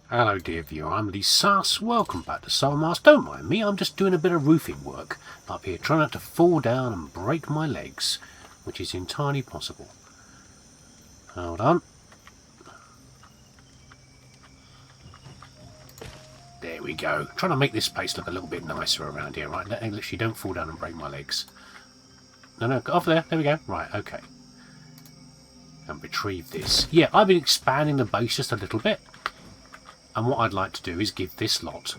Hello dear viewer, I'm leesusss. Welcome back to Soulmask. Don't mind me, I'm just doing a bit of roofing work up here, trying not to fall down and break my legs, which is entirely possible. Hold on. There we go. Trying to make this place look a little bit nicer around here, right? Literally don't fall down and break my legs. No, get off there. There we go. Right, okay. And retrieve this. Yeah, I've been expanding the base just a little bit. And what I'd like to do is give this lot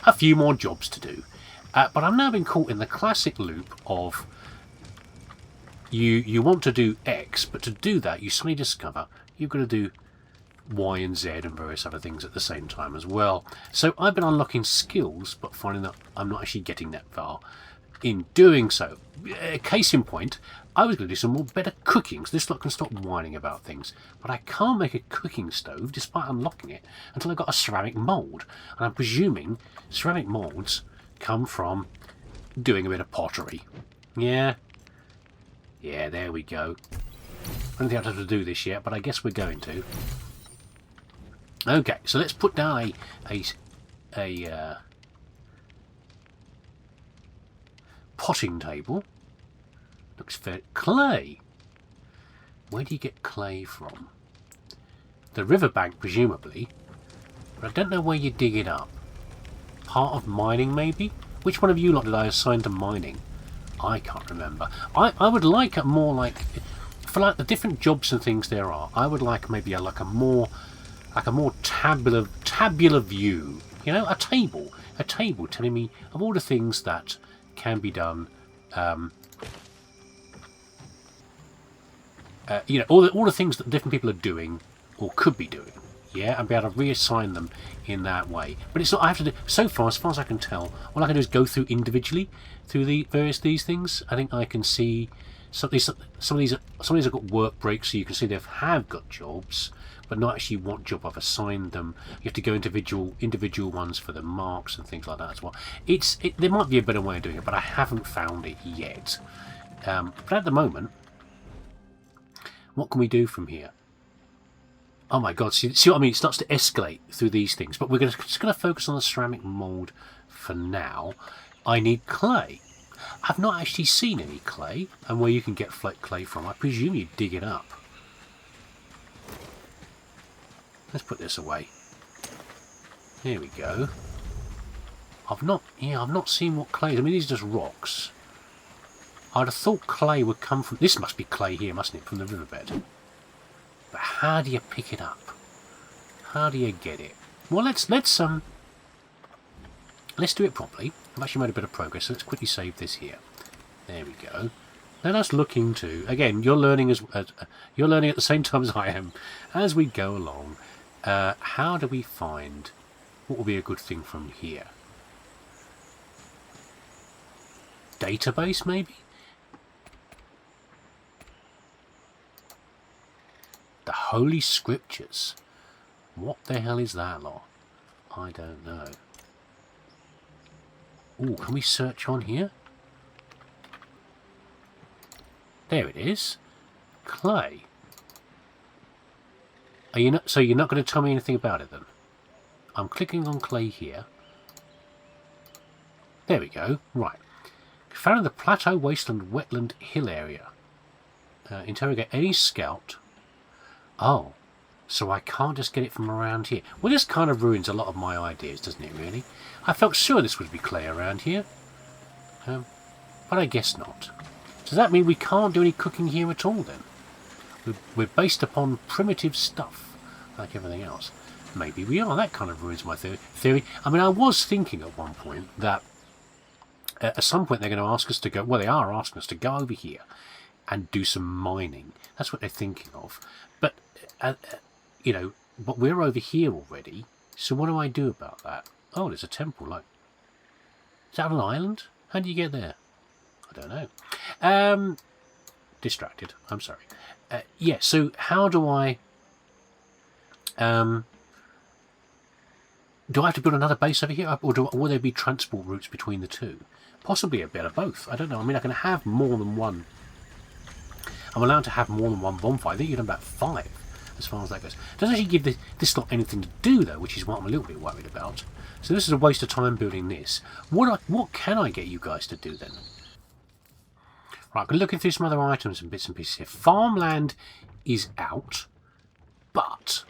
a few more jobs to do. But I've now been caught in the classic loop of you want to do X, but to do that you suddenly discover you've got to do Y and Z and various other things at the same time as well. So I've been unlocking skills, but finding that I'm not actually getting that far in doing so. Case in point, I was going to do some more better cooking, so this lot can stop whining about things. But I can't make a cooking stove, despite unlocking it, until I got a ceramic mould. And I'm presuming ceramic moulds come from doing a bit of pottery. Yeah, there we go. I don't think I've had to do this yet, but I guess we're going to. Okay, so let's put down a potting table. Looks fair. Clay. Where do you get clay from? The riverbank, presumably. But I don't know where you dig it up. Part of mining, maybe? Which one of you lot did I assign to mining? I can't remember. I would like a more like, for like the different jobs and things there are, I would like maybe like a more tabular view. You know, a table telling me of all the things that can be done. You know, all the things that different people are doing or could be doing, yeah, and be able to reassign them in that way. But it's not. I have to do so far, as far as I can tell. All I can do is go through individually through the various these things. I think I can see some of these have got work breaks, so you can see they have got jobs, but not actually what job I've assigned them. You have to go individual ones for the marks and things like that as well. There might be a better way of doing it, but I haven't found it yet. But at the moment, what can we do from here? Oh my god, see what I mean? It starts to escalate through these things. But we're just going to focus on the ceramic mould for now. I need clay. I've not actually seen any clay, and where you can get clay from. I presume you dig it up. Let's put this away. There we go. I've not seen what clay is. I mean, these are just rocks. I'd have thought clay would come from... This must be clay here, mustn't it? From the riverbed. But how do you pick it up? How do you get it? Well, let's do it properly. I've actually made a bit of progress, so let's quickly save this here. There we go. Let us look into... Again, you're learning you're learning at the same time as I am. As we go along, how do we find... What will be a good thing from here? Database, maybe? The Holy Scriptures. What the hell is that lot? I don't know. Ooh, can we search on here? There it is. Clay. So you're not going to tell me anything about it then? I'm clicking on clay here. There we go. Right. Found in the plateau, wasteland, wetland, hill area. Interrogate any scout. Oh, so I can't just get it from around here. Well, this kind of ruins a lot of my ideas, doesn't it, really? I felt sure this would be clay around here. But I guess not. Does that mean we can't do any cooking here at all, then? We're based upon primitive stuff, like everything else. Maybe we are. That kind of ruins my theory. I mean, I was thinking at one point that at some point they're going to ask us to go... Well, they are asking us to go over here and do some mining. That's what they're thinking of. But, you know, but we're over here already, so what do I do about that? Oh, there's a temple, like... Is that an island? How do you get there? I don't know. Distracted, I'm sorry. Yeah, so how do I... do I have to build another base over here, or will there be transport routes between the two? Possibly a bit of both. I don't know. I mean, I can have more than one. I'm allowed to have more than one bonfire. I think you can have about 5. as far as that goes. It doesn't actually give this lot anything to do, though, which is what I'm a little bit worried about. So this is a waste of time building this. What can I get you guys to do, then? Right, I'm looking through some other items and bits and pieces here. Farmland is out, but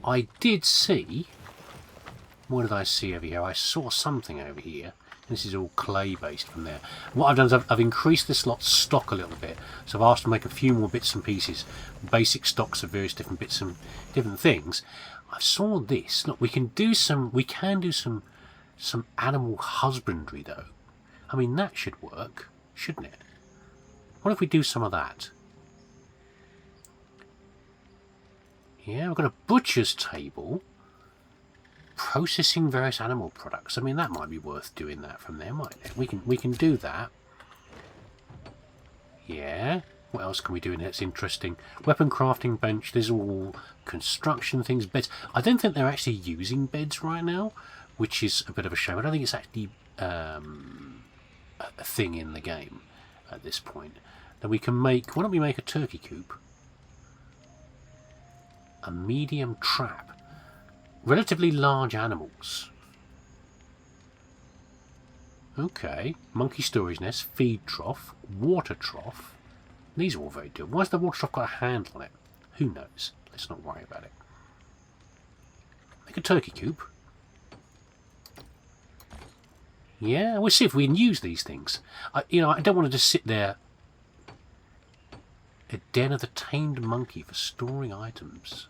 I did see... What did I see over here? I saw something over here. This is all clay based from there. What I've done is I've increased this lot's stock a little bit. So I've asked to make a few more bits and pieces. Basic stocks of various different bits and different things. I saw this. Look, we can do some animal husbandry though. I mean, that should work, shouldn't it? What if we do some of that? Yeah, we've got a butcher's table. Processing various animal products. I mean, that might be worth doing that from there, mightn't it? We can do that. Yeah. What else can we do in here? It's interesting. Weapon crafting bench. There's all construction things, beds. I don't think they're actually using beds right now, which is a bit of a shame. I don't think it's actually a thing in the game at this point. Then we can make... Why don't we make a turkey coop? A medium trap. Relatively large animals. Okay. Monkey storage nest, feed trough, water trough. These are all very good. Why has the water trough got a handle on it? Who knows? Let's not worry about it. Make a turkey coop. Yeah, we'll see if we can use these things. I don't want to just sit there. A den of the tamed monkey for storing items.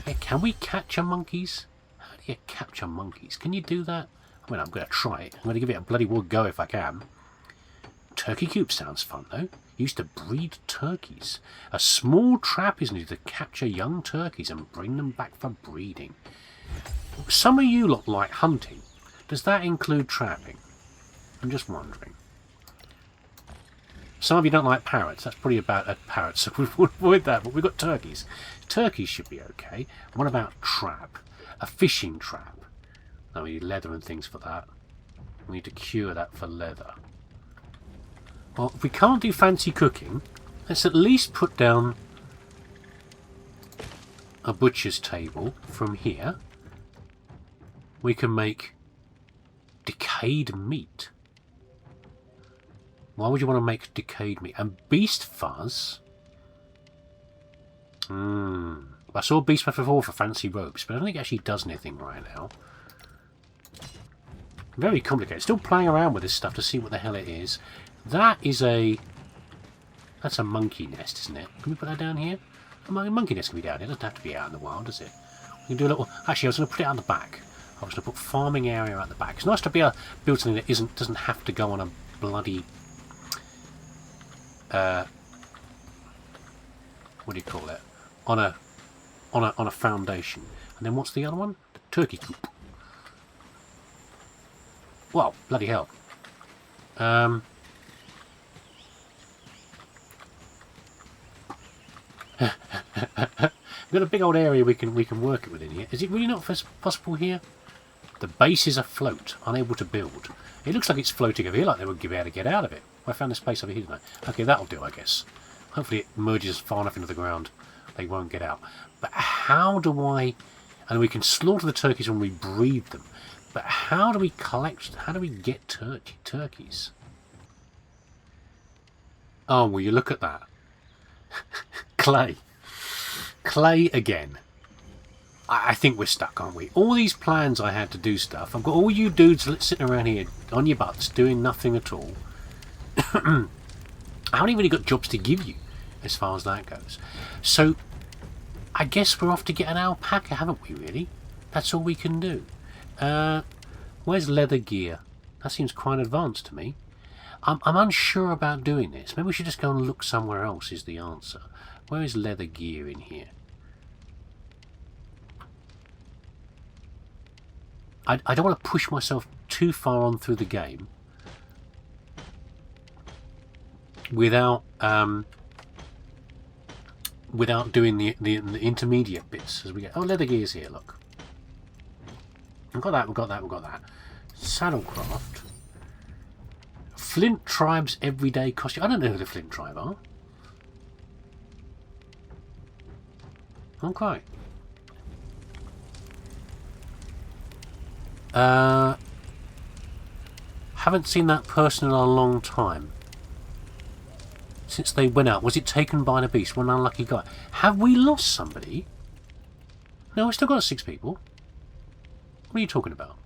Yeah, can we capture monkeys? How do you capture monkeys? Can you do that? I mean, I'm going to try it. I'm going to give it a bloody good go if I can. Turkey coop sounds fun, though. Used to breed turkeys. A small trap is needed to capture young turkeys and bring them back for breeding. Some of you lot like hunting. Does that include trapping? I'm just wondering. Some of you don't like parrots. That's probably about parrots, so we'll avoid that. But we've got turkeys. Turkeys should be okay. What about trap? A fishing trap. No, we need leather and things for that. We need to cure that for leather. Well, if we can't do fancy cooking, let's at least put down a butcher's table from here. We can make decayed meat. Why would you want to make decayed meat? And beast fuzz. I saw beast fuzz before for fancy robes, but I don't think it actually does anything right now. Very complicated. Still playing around with this stuff to see what the hell it is. That is a... That's a monkey nest, isn't it? Can we put that down here? A monkey nest can be down here. It doesn't have to be out in the wild, does it? We can do a little... Actually, I was going to put it out the back. I was going to put farming area at the back. It's nice to be able to build something that doesn't have to go on a bloody... what do you call it? On a foundation. And then what's the other one? The turkey coop. Well, bloody hell. We've got a big old area we can work it within here. Is it really not possible here? The base is afloat, unable to build. It looks like it's floating over here, like they would be able to get out of it. I found a space over here tonight. Okay, that'll do, I guess. Hopefully it merges far enough into the ground they won't get out. But how do I... And we can slaughter the turkeys when we breed them. But how do we collect... How do we get turkeys? Oh, will you look at that? Clay. Clay again. I think we're stuck, aren't we? All these plans I had to do stuff. I've got all you dudes sitting around here on your butts doing nothing at all. I haven't really got jobs to give you as far as that goes. So I guess we're off to get an alpaca, haven't we, really? That's all we can do. Where's leather gear? That seems quite advanced to me. I'm unsure about doing this. Maybe we should just go and look somewhere else is the answer. Where is leather gear in here? I don't want to push myself too far on through the game without doing the intermediate bits as we go. Oh, leather gear's here, look. We've got that, we've got that, we've got that. Saddlecraft. Flint Tribe's everyday costume. I don't know who the Flint Tribe are. Okay. Haven't seen that person in a long time. Since they went out. Was it taken by the beast? One unlucky guy. Have we lost somebody? No, we've still got 6 people. What are you talking about?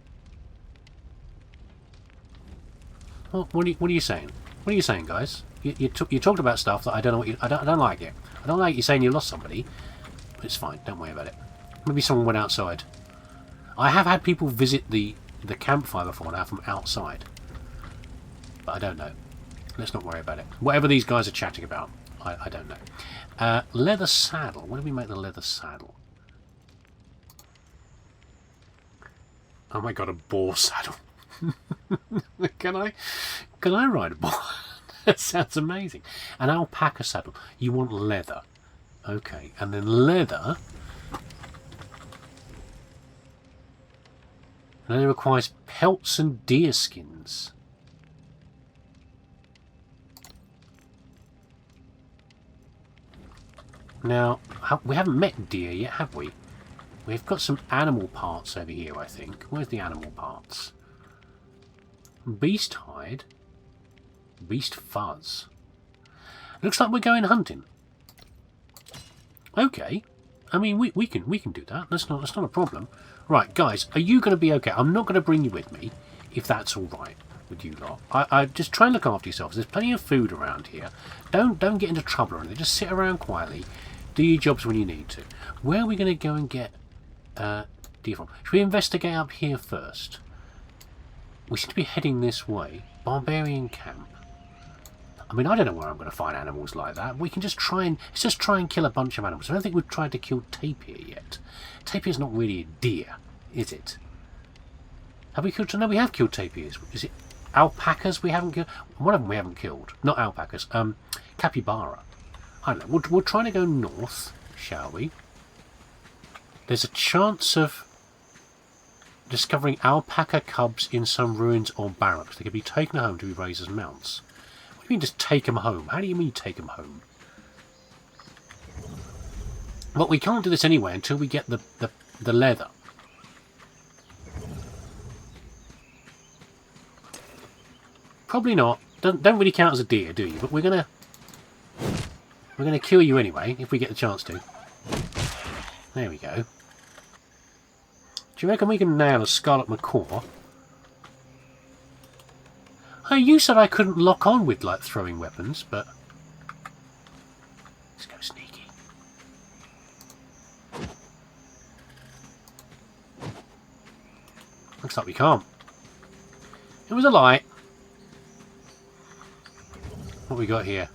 What are you saying? What are you saying, guys? You talked about stuff that I don't know. I don't like it. I don't like you saying you lost somebody. But it's fine. Don't worry about it. Maybe someone went outside. I have had people visit the campfire before now from outside. But I don't know. Let's not worry about it. Whatever these guys are chatting about, I don't know. Leather saddle. Where do we make the leather saddle? Oh my god, a boar saddle. Can I ride a boar? That sounds amazing. An alpaca saddle. You want leather. Okay, and then leather. Leather requires pelts and deer skins. Now, we haven't met deer yet, have we? We've got some animal parts over here, I think. Where's the animal parts? Beast hide. Beast fuzz. Looks like we're going hunting. Okay. I mean, we can do that. That's not a problem. Right, guys, are you going to be okay? I'm not going to bring you with me, if that's all right with you lot. I just try and look after yourselves. There's plenty of food around here. Don't get into trouble or anything. Just sit around quietly. Do your jobs when you need to. Where are we going to go and get deer from? Should we investigate up here first? We seem to be heading this way. Barbarian camp. I mean, I don't know where I'm going to find animals like that. We can just try and... Let's just try and kill a bunch of animals. I don't think we've tried to kill tapir yet. Tapir's not really a deer, is it? Have we killed... No, we have killed tapirs. Is it alpacas we haven't killed? One of them we haven't killed. Not alpacas. Capybara. I don't know. We're trying to go north, shall we? There's a chance of discovering alpaca cubs in some ruins or barracks. They could be taken home to be raised as mounts. What do you mean just take them home? How do you mean take them home? Well, we can't do this anyway until we get the leather. Probably not. Don't really count as a deer, do you? But we're gonna kill you anyway if we get the chance to. There we go. Do you reckon we can nail a scarlet macaw? Oh, you said I couldn't lock on with like throwing weapons, but let's go sneaky. Looks like we can't. It was a lie. What we got here?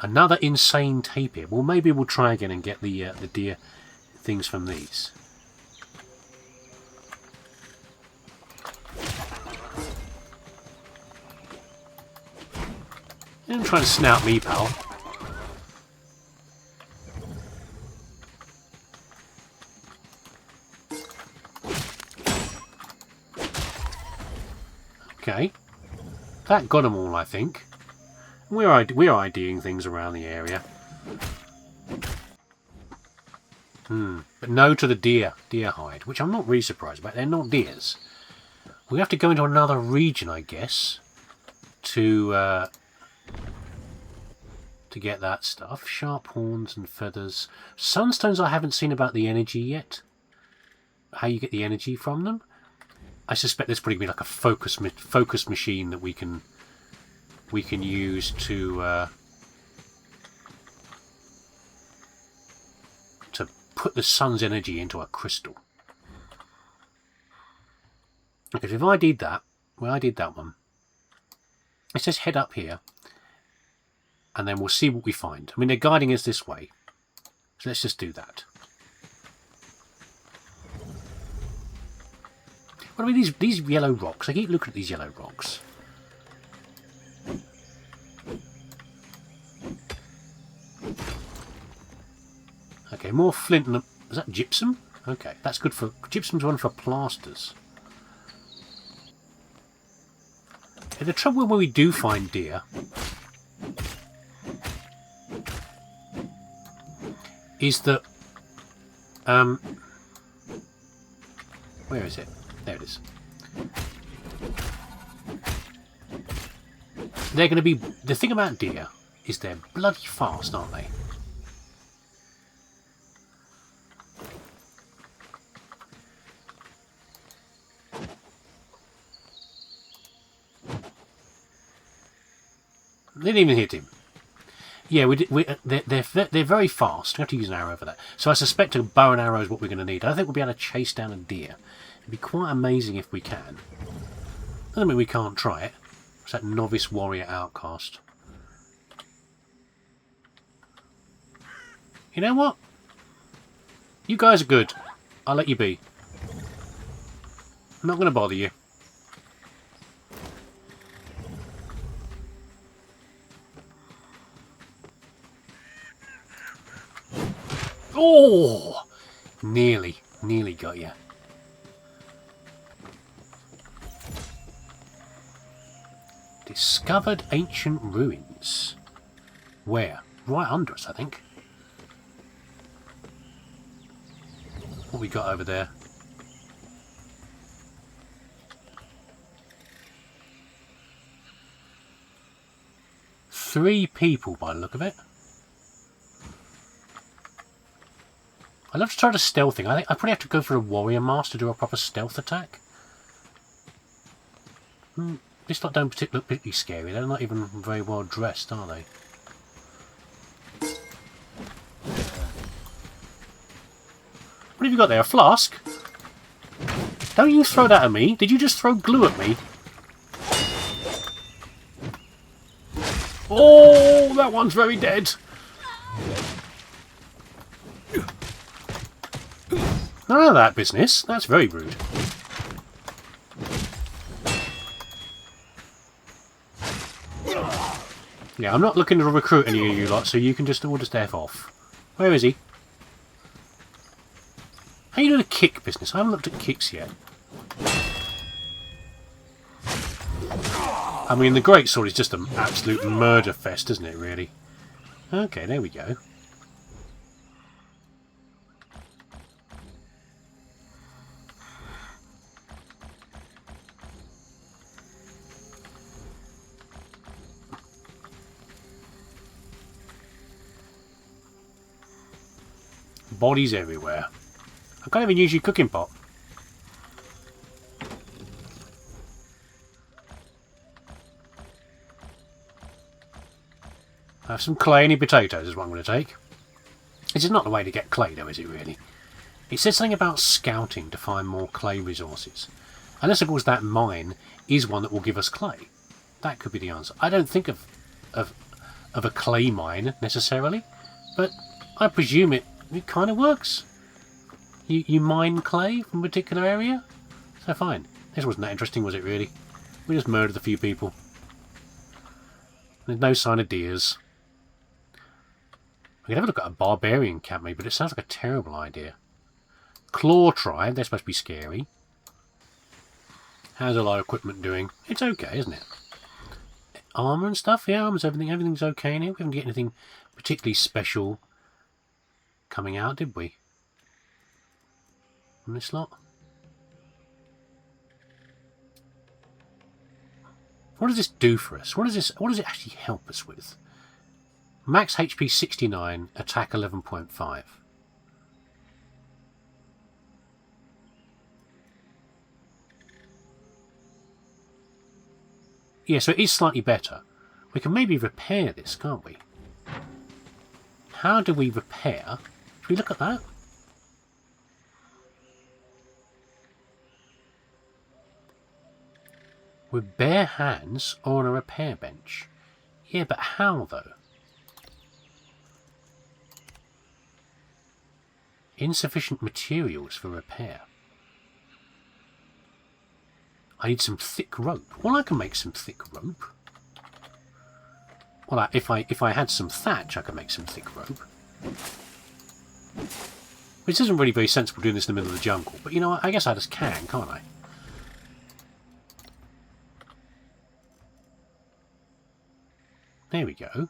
Another insane tapir. Well, maybe we'll try again and get the deer things from these. Don't try to snout me, pal. Okay. That got them all, I think. We're IDing things around the area. But no to the deer hide, which I'm not really surprised about. They're not deers. We have to go into another region, I guess, to get that stuff. Sharp horns and feathers. Sunstones I haven't seen about the energy yet. How you get the energy from them. I suspect there's probably like a focus machine that we can use to put the sun's energy into a crystal. Okay, if I did that, well, I did that one. Let's just head up here, and then we'll see what we find. I mean, they're guiding us this way, so let's just do that. What are these yellow rocks? I keep looking at these yellow rocks. Okay, more flint and... Is that gypsum? Okay, that's good for... Gypsum's one for plasters. Okay, the trouble when we do find deer is that Where is it? There it is. They're going to be... The thing about deer is they're bloody fast, aren't they? They didn't even hit him. Yeah, they're very fast. We have to use an arrow for that. So I suspect a bow and arrow is what we're going to need. I think we'll be able to chase down a deer. It'd be quite amazing if we can. Doesn't mean we can't try it. It's that novice warrior outcast. You know what? You guys are good. I'll let you be. I'm not going to bother you. Oh! Nearly got you. Discovered ancient ruins. Where? Right under us, I think. What we got over there? Three people by the look of it. I'd love to try the stealthing. I think I probably have to go for a warrior mask to do a proper stealth attack. This lot don't look particularly scary. They're not even very well dressed, are they? What have you got there? A flask? Don't you throw that at me. Did you just throw glue at me? Oh, that one's very dead. None of that business. That's very rude. Yeah, I'm not looking to recruit any of you lot, so you can just all just F off. Where is he? How are you doing a kick business? I haven't looked at kicks yet. I mean, the greatsword is just an absolute murder fest, isn't it, really? Okay, there we go. Bodies everywhere. I can't even use your cooking pot. I have some clay. Any potatoes is what I'm going to take. This is not the way to get clay, though, is it really? It says something about scouting to find more clay resources. Unless, of course, that mine is one that will give us clay. That could be the answer. I don't think of a clay mine, necessarily. But I presume it kind of works. You mine clay from a particular area? So fine. This wasn't that interesting, was it, really? We just murdered a few people. There's no sign of deers. We could have a look at a barbarian camp, maybe, but it sounds like a terrible idea. Claw tribe, they're supposed to be scary. How's a lot of equipment doing? It's okay, isn't it? Armour and stuff? Yeah, armour's everything's okay in here. We haven't got anything particularly special coming out, did we? On this lot? What does this do for us? What does it actually help us with? Max HP 69, attack 11.5. Yeah, so it is slightly better. We can maybe repair this, can't we? How do we repair? Should we look at that? With bare hands or on a repair bench? Yeah, but how though? Insufficient materials for repair. I need some thick rope. Well, I can make some thick rope. Well, if I had some thatch, I could make some thick rope. Which isn't really very sensible doing this in the middle of the jungle. But, you know, I guess I just can, can't I? There we go.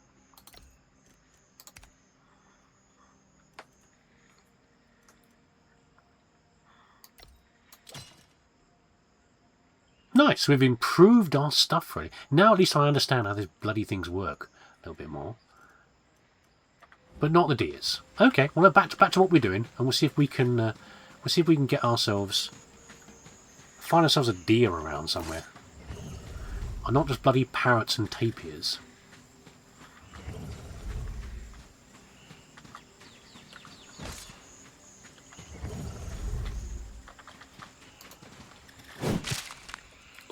Right, so we've improved our stuff really. Now at least I understand how these bloody things work a little bit more. But not the deers. Okay, well back to what we're doing, and we'll see if we can get ourselves, find ourselves a deer around somewhere, and not just bloody parrots and tapirs.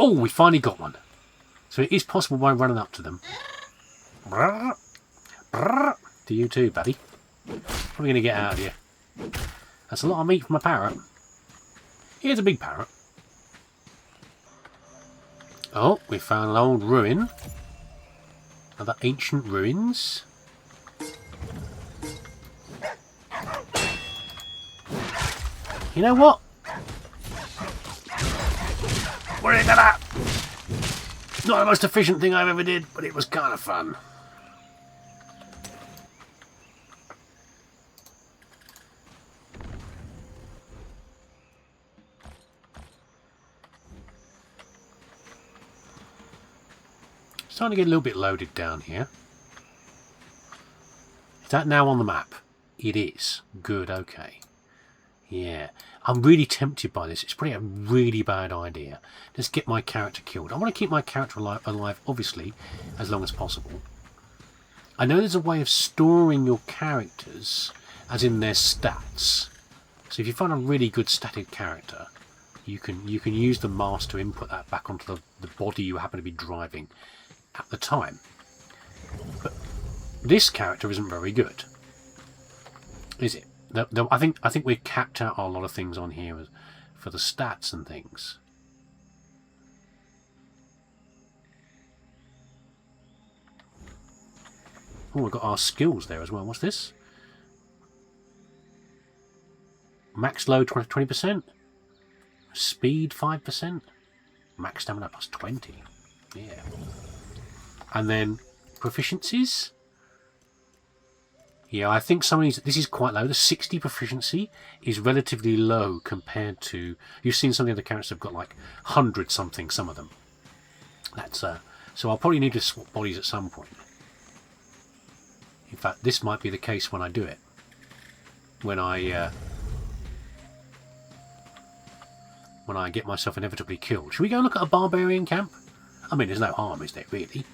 Oh, we finally got one. So it is possible by running up to them. Brrr, brrr. To you too, buddy. What are we going to get out of you? That's a lot of meat from a parrot. Here's a big parrot. Oh, we found an old ruin. Other ancient ruins. You know what? We're into that! Not the most efficient thing I've ever did, but it was kind of fun. Starting to get a little bit loaded down here. Is that now on the map? It is. Good, okay. Yeah. I'm really tempted by this. It's probably a really bad idea. Just get my character killed. I want to keep my character alive, obviously, as long as possible. I know there's a way of storing your characters, as in their stats. So if you find a really good statted character, you can use the mask to input that back onto the body you happen to be driving at the time. But this character isn't very good, is it? I think we've capped out a lot of things on here for the stats and things. Oh, we've got our skills there as well. What's this? Max load 20%. Speed 5%. Max stamina plus 20. Yeah. And then proficiencies. Yeah, I think some of these, this is quite low. The 60 proficiency is relatively low compared to, you've seen some of the other characters have got like 100 something, some of them. That's so I'll probably need to swap bodies at some point. In fact, this might be the case when I do it. When I get myself inevitably killed. Should we go look at a barbarian camp? I mean, there's no harm, is there, really?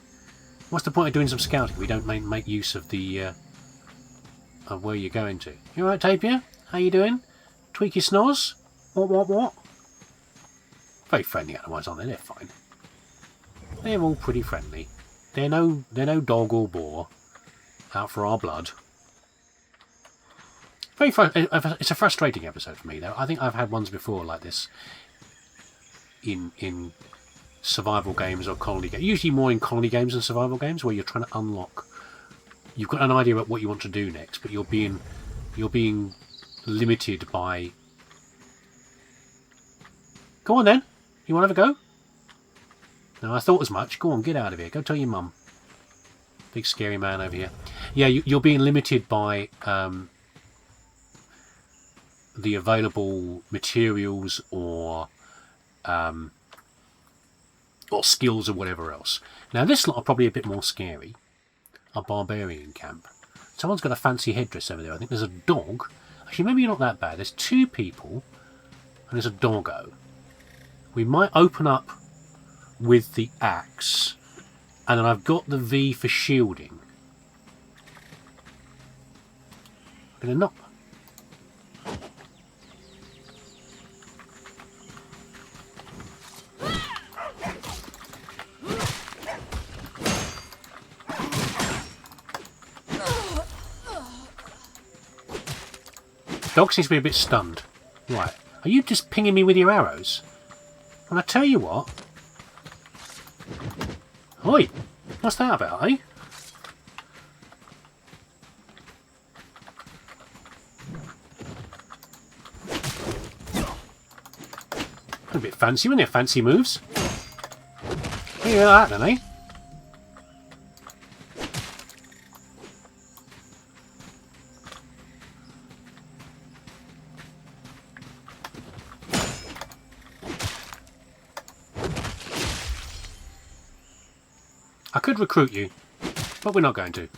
What's the point of doing some scouting if we don't make use of the of where you're going to? You alright, Tapir? How you doing? Tweak your snores? What? Very friendly otherwise, aren't they? They're fine. They're all pretty friendly. They're no dog or boar out for our blood. It's a frustrating episode for me, though. I think I've had ones before like this in survival games or colony games. Usually more in colony games than survival games, where you're trying to unlock. You've got an idea about what you want to do next, but you're being limited by. Go on then. You want to have a go? No, I thought as much. Go on, get out of here. Go tell your mum. Big scary man over here. Yeah, you're being limited by the available materials or skills or whatever else. Now this lot are probably a bit more scary. A barbarian camp. Someone's got a fancy headdress over there. I think there's a dog. Actually, maybe you're not that bad. There's 2 people and there's a doggo. We might open up with the axe, and then I've got the V for shielding. I'm gonna knock. Dog seems to be a bit stunned. Right. Are you just pinging me with your arrows? And I tell you what. Oi! What's that about, eh? A bit fancy, wasn't it? Fancy moves. What do you hear that then, eh? I could recruit you, but we're not going to.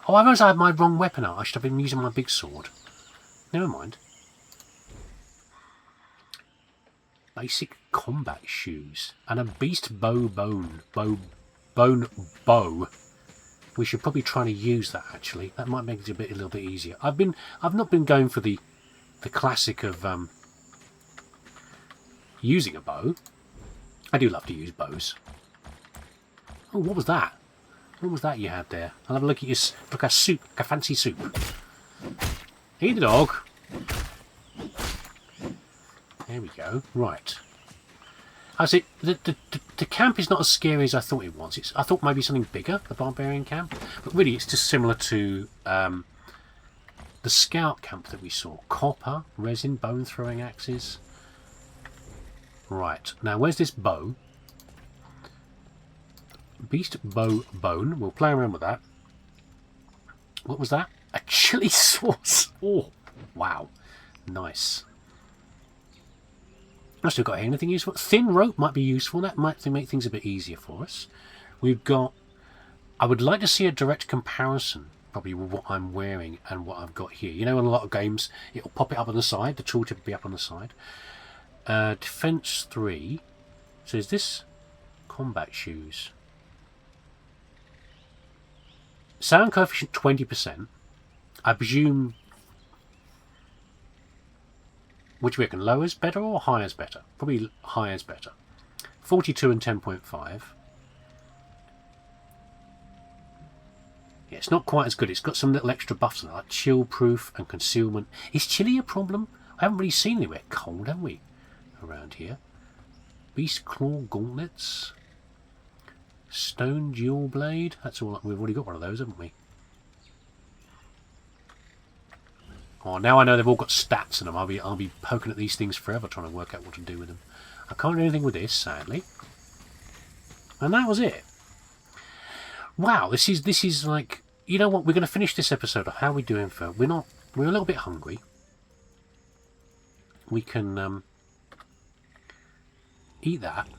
Oh, I realised I had my wrong weapon out. I should have been using my big sword. Never mind. Basic combat shoes. And a beast bone bow. We should probably try to use that, actually. That might make it a little bit easier. I've not been going for the classic of using a bow. I do love to use bows. Oh, what was that? What was that you had there? I'll have a look at your look at soup, like a fancy soup. Hey, the dog. There we go. Right. I see. The camp is not as scary as I thought it was. I thought maybe something bigger, the barbarian camp, but really it's just similar to the scout camp that we saw. Copper, resin, bone throwing axes. Right. Now, where's this bow? Beast bow bone. We'll play around with that. What was that? A chili sauce. Oh, wow. Nice. I've still got anything useful. Thin rope might be useful. That might make things a bit easier for us. We've got... I would like to see a direct comparison, probably with what I'm wearing and what I've got here. You know, in a lot of games, it'll pop it up on the side. The tooltip will be up on the side. Defense 3. So is this combat shoes? Sound coefficient 20%. I presume... Which we reckon, lower's better or higher's better? Probably higher's better. 42 and 10.5. Yeah, it's not quite as good. It's got some little extra buffs on it, like chill proof and concealment. Is chili a problem? I haven't really seen anywhere cold, have we? Around here. Beast claw gauntlets. Stone dual blade. That's all. We've already got one of those, haven't we? Oh, now I know they've all got stats in them. I'll be poking at these things forever, trying to work out what to do with them. I can't do anything with this, sadly. And that was it. Wow, this is like, you know what? We're going to finish this episode. How are we doing for? We're a little bit hungry. We can eat that.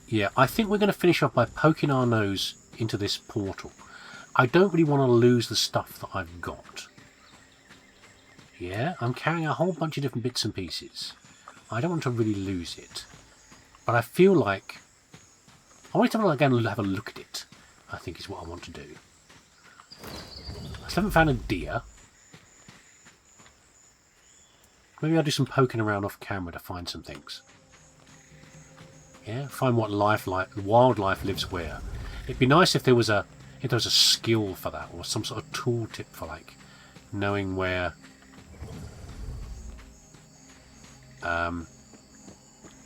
Yeah, I think we're going to finish off by poking our nose into this portal. I don't really want to lose the stuff that I've got. Yeah, I'm carrying a whole bunch of different bits and pieces. I don't want to really lose it. But I feel like... I want to go and have a look at it, I think is what I want to do. I still haven't found a deer. Maybe I'll do some poking around off camera to find some things. Yeah, find what wildlife lives where. It'd be nice if there was a skill for that, or some sort of tooltip for like knowing where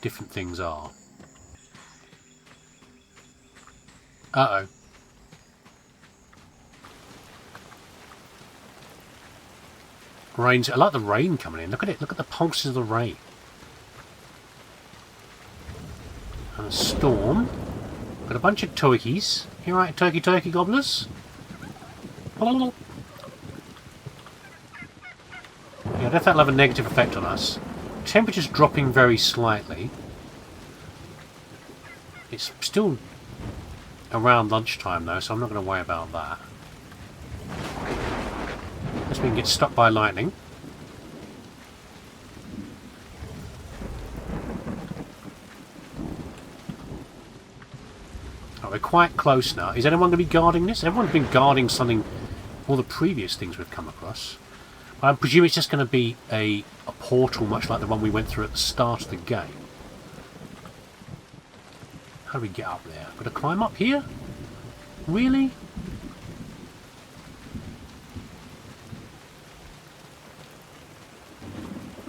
different things are. Uh-oh. Rain's... I like the rain coming in. Look at it. Look at the pulses of the rain. And a storm. Got a bunch of turkeys. You right, turkey gobblers? Yeah, I don't think that'll have a negative effect on us. Temperature's dropping very slightly. It's still around lunchtime though, so I'm not going to worry about that. Unless we can get struck by lightning. Oh, we're quite close now. Is anyone going to be guarding this? Everyone's been guarding something, all the previous things we've come across. I presume it's just going to be a portal much like the one we went through at the start of the game. How do we get up there? Got to climb up here? Really?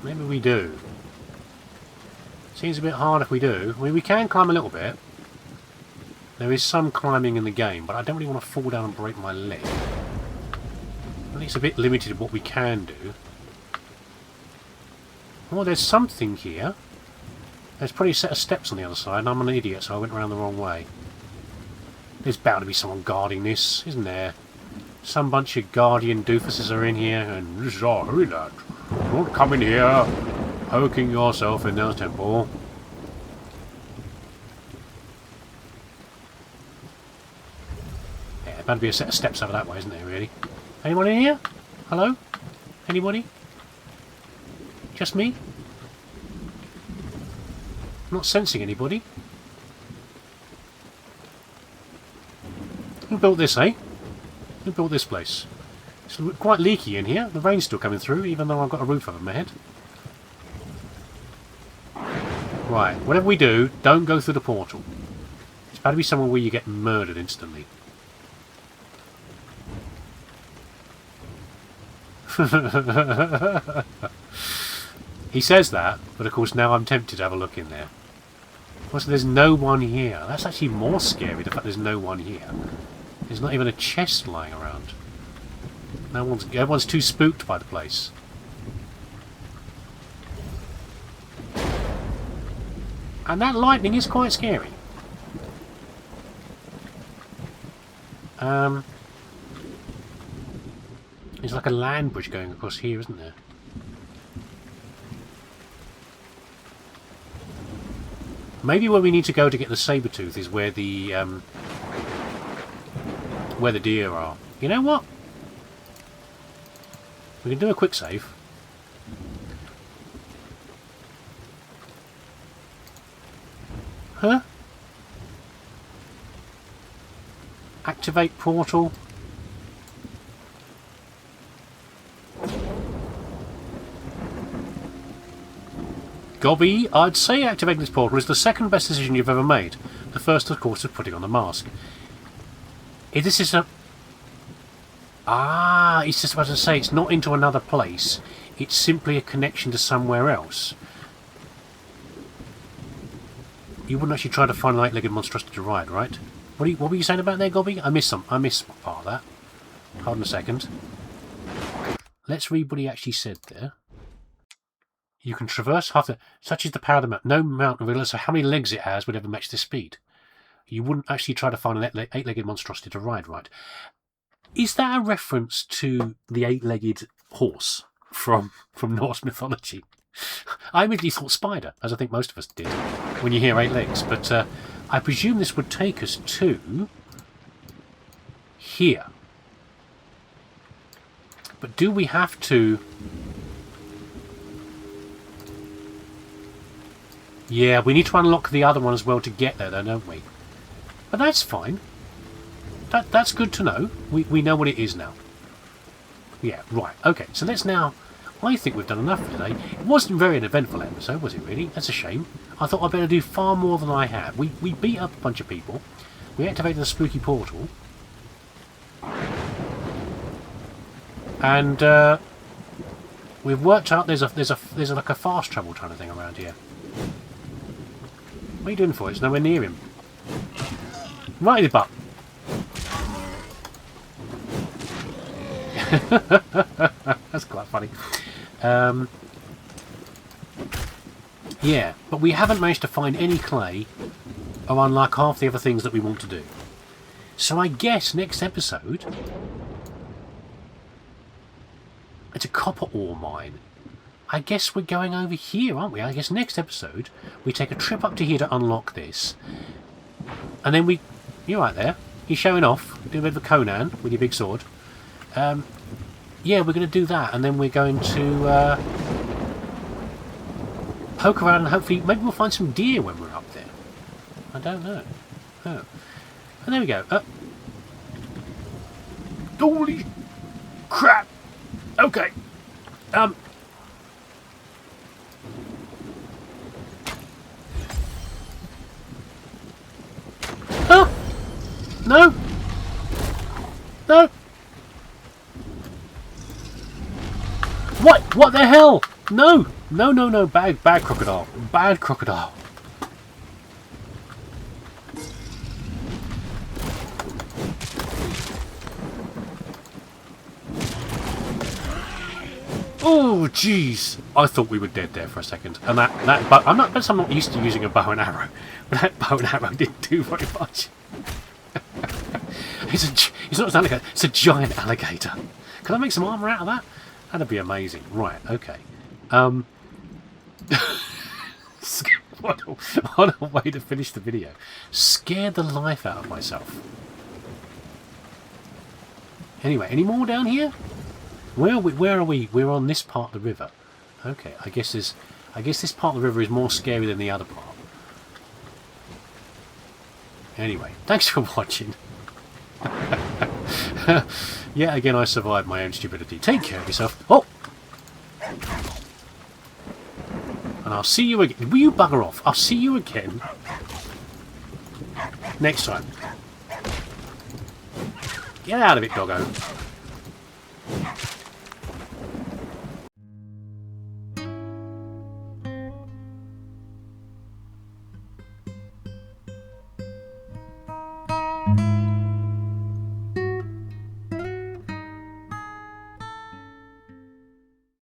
Maybe we do. Seems a bit hard if we do. I mean, we can climb a little bit. There is some climbing in the game, but I don't really want to fall down and break my leg. I think it's a bit limited what we can do. Oh, there's something here. There's probably a set of steps on the other side, and I'm an idiot, so I went around the wrong way. There's bound to be someone guarding this, isn't there? Some bunch of guardian doofuses are in here, and this is our holy land. Don't come in here, poking yourself in the temple. There better be a set of steps over that way, isn't there, really? Anyone in here? Hello? Anybody? Just me? Not sensing anybody. Who built this, eh? Who built this place? It's quite leaky in here. The rain's still coming through, even though I've got a roof over my head. Right, whatever we do, don't go through the portal. It's better be somewhere where you get murdered instantly. He says that, but of course now I'm tempted to have a look in there. Also, there's no one here. That's actually more scary, the fact there's no one here. There's not even a chest lying around. Everyone's too spooked by the place. And that lightning is quite scary. There's like a land bridge going across here, isn't there? Maybe where we need to go to get the saber-tooth is where the deer are. You know what? We can do a quick save. Huh? Activate portal. Gobby, I'd say activating this portal is the second best decision you've ever made. The first, of course, is putting on the mask. This is a... Ah, it's just about to say it's not into another place. It's simply a connection to somewhere else. You wouldn't actually try to find an 8-legged monstrosity to ride, right? What were you saying about there, Gobby? I missed part of that. Hold on a second. Let's read what he actually said there. You can traverse half the... Such is the power of the mountain. No mountain, regardless of how many legs it has, would ever match this speed. You wouldn't actually try to find an 8-legged monstrosity to ride, right? Is that a reference to the 8-legged horse from Norse mythology? I immediately thought spider, as I think most of us did, when you hear 8 legs. But I presume this would take us to... here. But do we have to... Yeah, we need to unlock the other one as well to get there, though, don't we? But that's fine. That's good to know. We know what it is now. Yeah, right. Okay, so let's now... I think we've done enough for today. It wasn't very an eventful episode, was it really? That's a shame. I thought I'd better do far more than I have. We beat up a bunch of people. We activated the spooky portal. And we've worked out there's like a fast travel kind of thing around here. What are you doing for it? It's nowhere near him. Right in the butt. That's quite funny. Yeah, but we haven't managed to find any clay or unlock half the other things that we want to do. So I guess next episode... It's a copper ore mine. I guess we're going over here, aren't we? I guess next episode we take a trip up to here to unlock this. And then we... You're right there. You're showing off. Do a bit of a Conan with your big sword. Yeah, we're going to do that. And then we're going to poke around and hopefully... Maybe we'll find some deer when we're up there. I don't know. Oh. And there we go. Holy crap! Okay. Huh? No. No. What? What the hell? No. No, no, no. Bad crocodile. Bad crocodile. Oh, jeez! I thought we were dead there for a second, and I'm not used to using a bow and arrow, but that bow and arrow didn't do very much. It's not an alligator; it's a giant alligator. Can I make some armor out of that? That'd be amazing. Right? Okay. What a way to finish the video. Scared the life out of myself. Anyway, any more down here? Where are we? We're on this part of the river. Okay, I guess this part of the river is more scary than the other part. Anyway, thanks for watching. Yeah, again, I survived my own stupidity. Take care of yourself. Oh! And I'll see you again. Will you bugger off? I'll see you again next time. Get out of it, doggo.